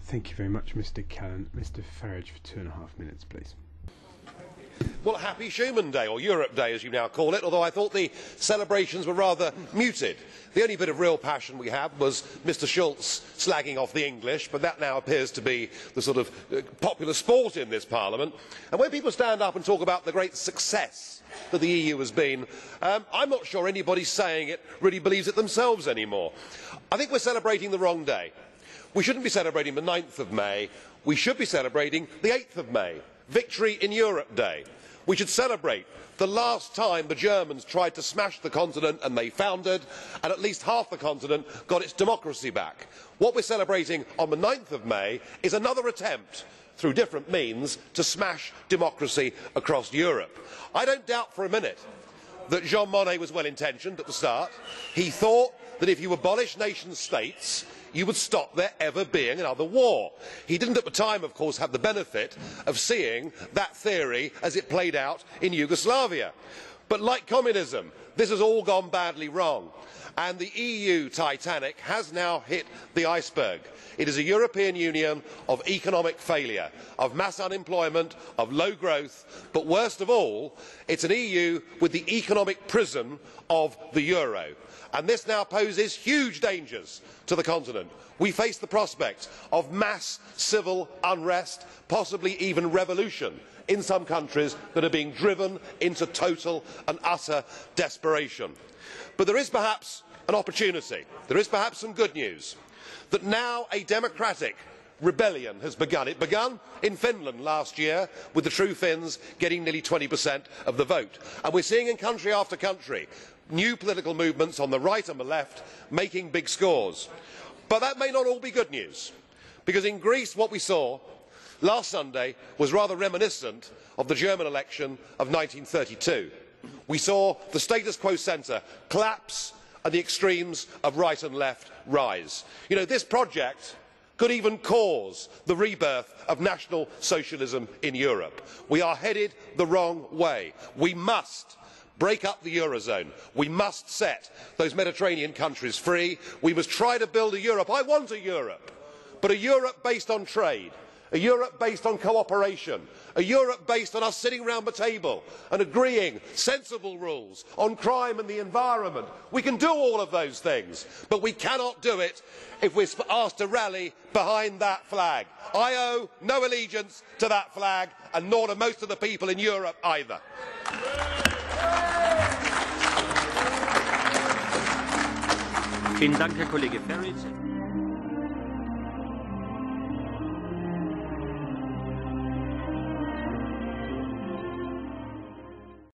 Thank you very much, Mr. Callan. Mr. Farage for 2.5 minutes, please. Well, happy Schuman Day, or Europe Day as you now call it, although I thought the celebrations were rather muted. The only bit of real passion we had was Mr Schulz slagging off the English, but that now appears to be the sort of popular sport in this Parliament. And when people stand up and talk about the great success that the EU has been, I'm not sure anybody saying it really believes it themselves anymore. I think we're celebrating the wrong day. We shouldn't be celebrating the 9th of May, we should be celebrating the 8th of May. Victory in Europe Day. We should celebrate the last time the Germans tried to smash the continent and they foundered, and at least half the continent got its democracy back. What we're celebrating on the 9th of May is another attempt, through different means, to smash democracy across Europe. I don't doubt for a minute that Jean Monnet was well intentioned at the start. He thought that if you abolish nation states, you would stop there ever being another war. He didn't at the time, of course, have the benefit of seeing that theory as it played out in Yugoslavia. But like communism, this has all gone badly wrong. And the EU Titanic has now hit the iceberg. It is a European Union of economic failure, of mass unemployment, of low growth, but worst of all, it's an EU with the economic prison of the euro. And this now poses huge dangers to the continent. We face the prospect of mass civil unrest, possibly even revolution, in some countries that are being driven into total and utter desperation. But there is perhaps an opportunity, there is perhaps some good news, that now a democratic rebellion has begun. It began in Finland last year, with the True Finns getting nearly 20% of the vote. And we're seeing in country after country new political movements on the right and the left making big scores. But that may not all be good news, because in Greece what we saw last Sunday was rather reminiscent of the German election of 1932. We saw the status quo centre collapse and the extremes of right and left rise. You know, this project could even cause the rebirth of National Socialism in Europe. We are headed the wrong way. We must break up the Eurozone. We must set those Mediterranean countries free. We must try to build a Europe. I want a Europe, but a Europe based on trade, a Europe based on cooperation, a Europe based on us sitting round the table and agreeing sensible rules on crime and the environment. We can do all of those things, but we cannot do it if we're asked to rally behind that flag. I owe no allegiance to that flag, and nor do most of the people in Europe either. Vielen Dank, Herr Kollege Farage.